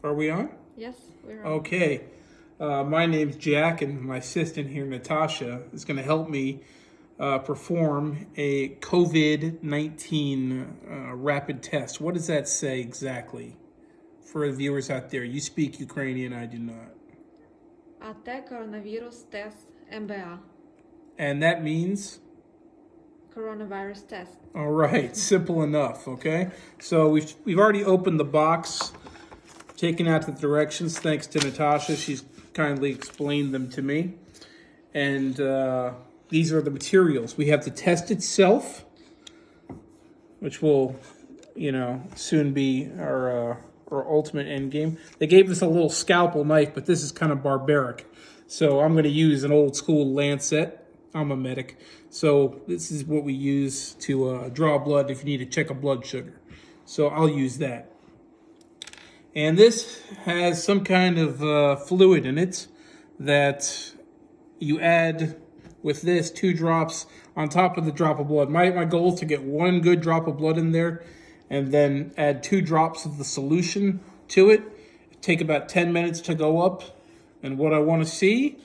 Are we on? Yes, we're on. Okay. My name's Jack, and my assistant here, Natasha, is going to help me perform a COVID-19 rapid test. What does that say exactly for the viewers out there? You speak Ukrainian, I do not. АТ коронавірус тест МБА. And that means? Coronavirus test. All right, simple enough, okay? So we've already opened the box, taken out the directions, thanks to Natasha. She's kindly explained them to me. And these are the materials. We have the test itself, which will, soon be our ultimate end game. They gave us a little scalpel knife, but this is kind of barbaric. So I'm going to use an old school lancet. I'm a medic. So this is what we use to draw blood if you need to check a blood sugar. So I'll use that. And this has some kind of fluid in it that you add with this 2 drops on top of the drop of blood. My goal is to get 1 good drop of blood in there and then add 2 drops of the solution to it. Take about 10 minutes to go up. And what I want to see,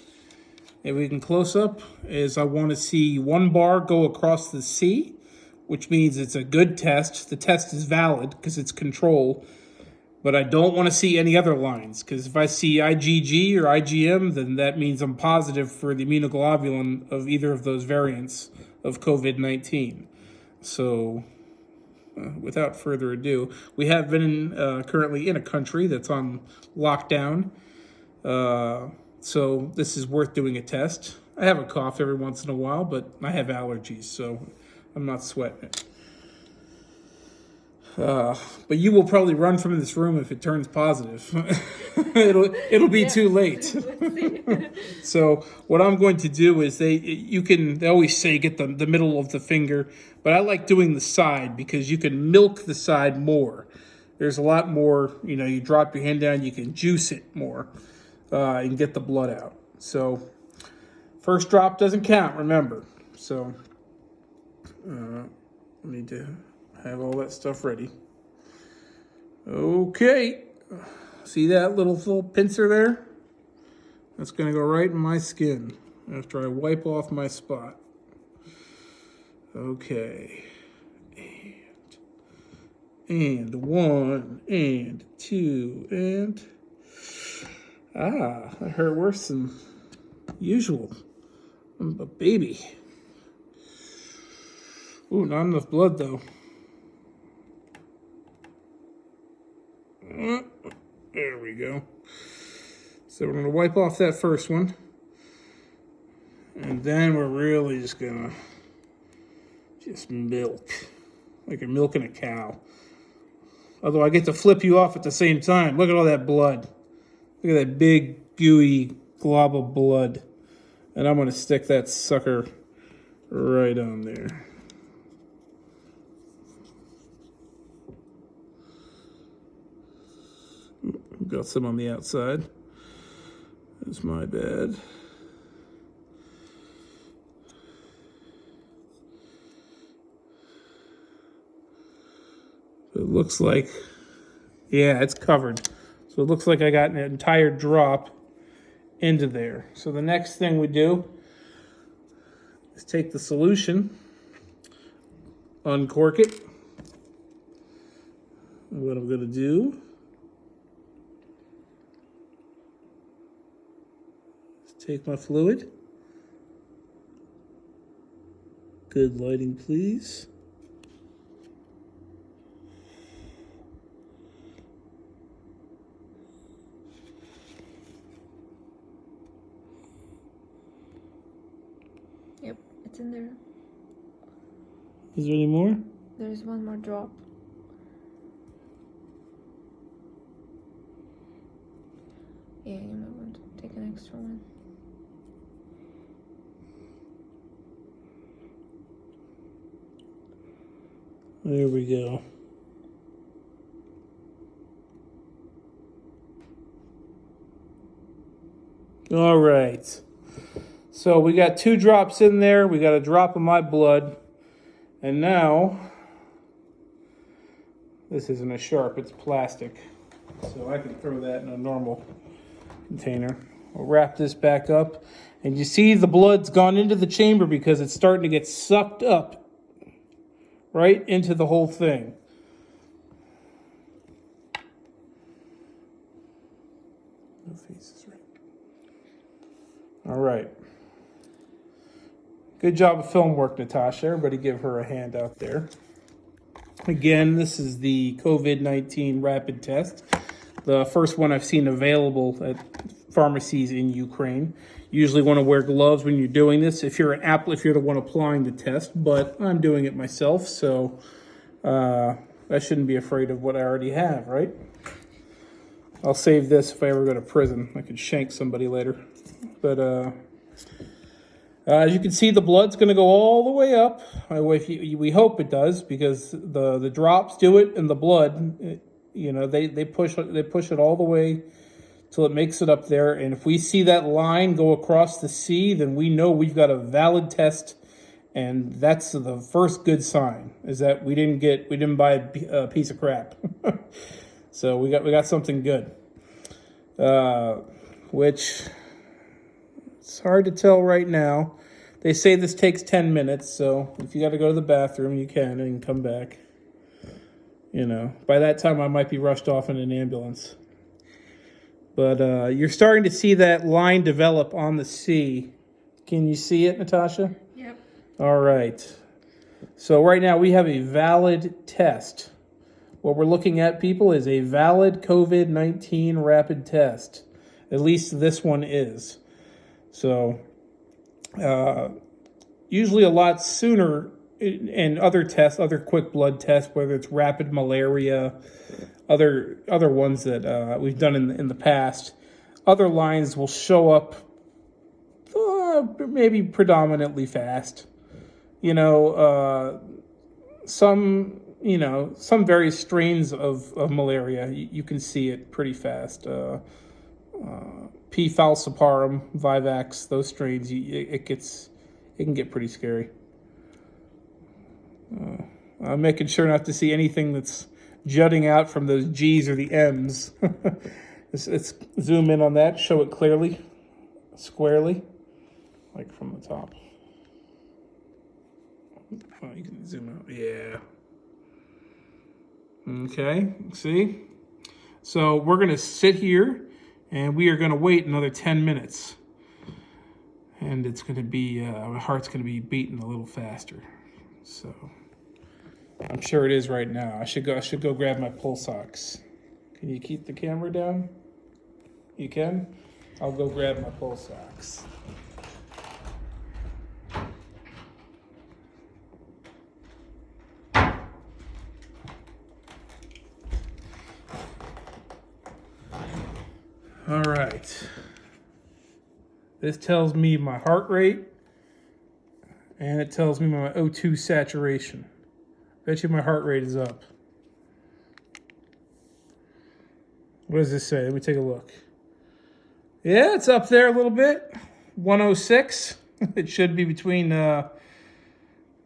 if we can close up, is I want to see 1 bar go across the C, which means it's a good test. The test is valid because it's control. But I don't want to see any other lines, because if I see IgG or IgM, then that means I'm positive for the immunoglobulin of either of those variants of COVID-19. So, without further ado, we have been currently in a country that's on lockdown. So this is worth doing a test. I have a cough every once in a while, but I have allergies, so I'm not sweating it. But you will probably run from this room if it turns positive. it'll be too late. So what I'm going to do is they always say get the middle of the finger, but I like doing the side because you can milk the side more. There's a lot more, you drop your hand down, you can juice it more and get the blood out. So first drop doesn't count, remember. So I need to have all that stuff ready. Okay. See that little pincer there? That's going to go right in my skin after I wipe off my spot. Okay. And 1, and 2, and... that hurt worse than usual. I'm a baby. Ooh, not enough blood, though. There we go. So we're going to wipe off that first one. And then we're really just going to milk. Like you're milking a cow. Although I get to flip you off at the same time. Look at all that blood. Look at that big, gooey glob of blood. And I'm going to stick that sucker right on there. Got some on the outside. That's my bad. It looks like, yeah, it's covered. So it looks like I got an entire drop into there. So the next thing we do is take the solution, uncork it. What I'm going to do is take my fluid. Good lighting, please. Yep, it's in there. Is there any more? There's 1 more drop. Yeah, you might want to take an extra one. There we go. All right. So we got 2 drops in there. We got a drop of my blood. And now, this isn't a sharp, it's plastic. So I can throw that in a normal container. We'll wrap this back up. And you see the blood's gone into the chamber because it's starting to get sucked up right into the whole thing. No faces, right? All right. Good job of film work, Natasha. Everybody give her a hand out there. Again, this is the COVID-19 rapid test. The first one I've seen available at pharmacies in Ukraine. Usually want to wear gloves when you're doing this if you're the one applying the test, but I'm doing it myself, so I shouldn't be afraid of what I already have, right? I'll save this if I ever go to prison. I could shank somebody later. But as you can see, the blood's going to go all the way up. We hope it does, because the drops do it, and the blood, they push it all the way till it makes it up there. And if we see that line go across the C, then we know we've got a valid test, and that's the first good sign, is that we didn't buy a piece of crap. So we got something good, which it's hard to tell right now. They say this takes 10 minutes, so if you got to go to the bathroom, you can, and come back. By that time, I might be rushed off in an ambulance. But you're starting to see that line develop on the C. Can you see it, Natasha? Yep. All right. So right now we have a valid test. What we're looking at, people, is a valid COVID-19 rapid test. At least this one is. So usually a lot sooner in other tests, other quick blood tests, whether it's rapid malaria, other ones that we've done in the past, other lines will show up maybe predominantly fast. Some various strains of malaria, you can see it pretty fast. P. falciparum, Vivax, those strains, it can get pretty scary. I'm making sure not to see anything that's jutting out from those G's or the M's. Let's zoom in on that, show it clearly, squarely, like from the top. Oh, you can zoom out. Yeah. Okay, see? So we're going to sit here, and we are going to wait another 10 minutes. And it's going to be, my heart's going to be beating a little faster. So I'm sure it is right now. I should go grab my pulse ox. Can you keep the camera down? You can? I'll go grab my pulse ox. All right. This tells me my heart rate, and it tells me my O2 saturation. Bet you my heart rate is up. What does this say? Let me take a look. Yeah, it's up there a little bit. 106. It should be between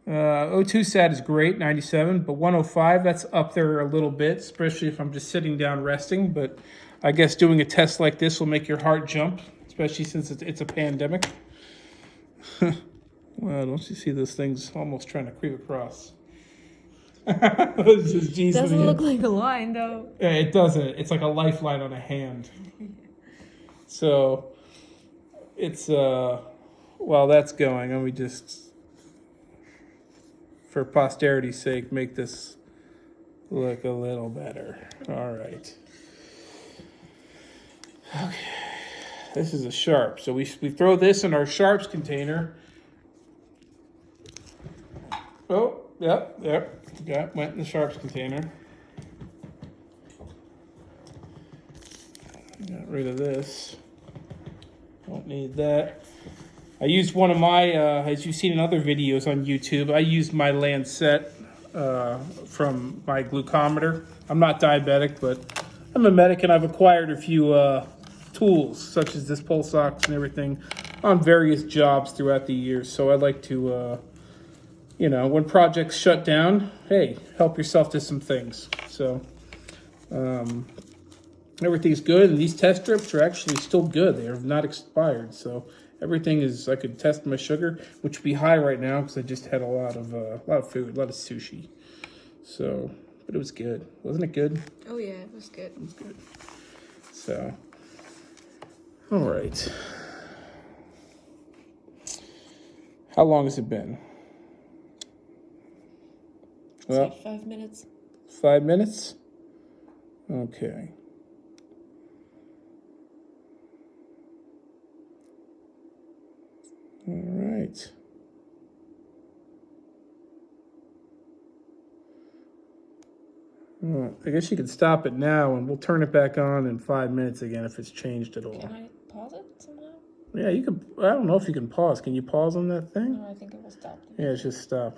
O2 sat is great, 97, but 105, that's up there a little bit, especially if I'm just sitting down resting. But I guess doing a test like this will make your heart jump, especially since it's a pandemic. Well, don't you see this thing's almost trying to creep across? Doesn't look like a line, though. Yeah, it doesn't. It's like a lifeline on a hand. So it's while that's going, let me just, for posterity's sake, make this look a little better. All right. Okay. This is a sharp. So we throw this in our sharps container. Oh, yep. Yeah, went in the sharps container. Got rid of this. Don't need that. I used one of my, as you've seen in other videos on YouTube, I used my Lancet from my glucometer. I'm not diabetic, but I'm a medic, and I've acquired a few tools, such as this pulse ox and everything, on various jobs throughout the years. So I like to, when projects shut down, hey, help yourself to some things. So everything's good, and these test strips are actually still good. They have not expired, so everything is. I could test my sugar, which would be high right now because I just had a lot of food, a lot of sushi. So, but it was good, wasn't it good? Oh yeah, it was good. It was good. So, all right. How long has it been? Well, Say 5 minutes. 5 minutes? Okay. All right. Well, I guess you can stop it now and we'll turn it back on in 5 minutes again if it's changed at all. Can I pause it somehow? Yeah, you can. I don't know if you can pause. Can you pause on that thing? No, I think it will stop. Yeah, it's just stop.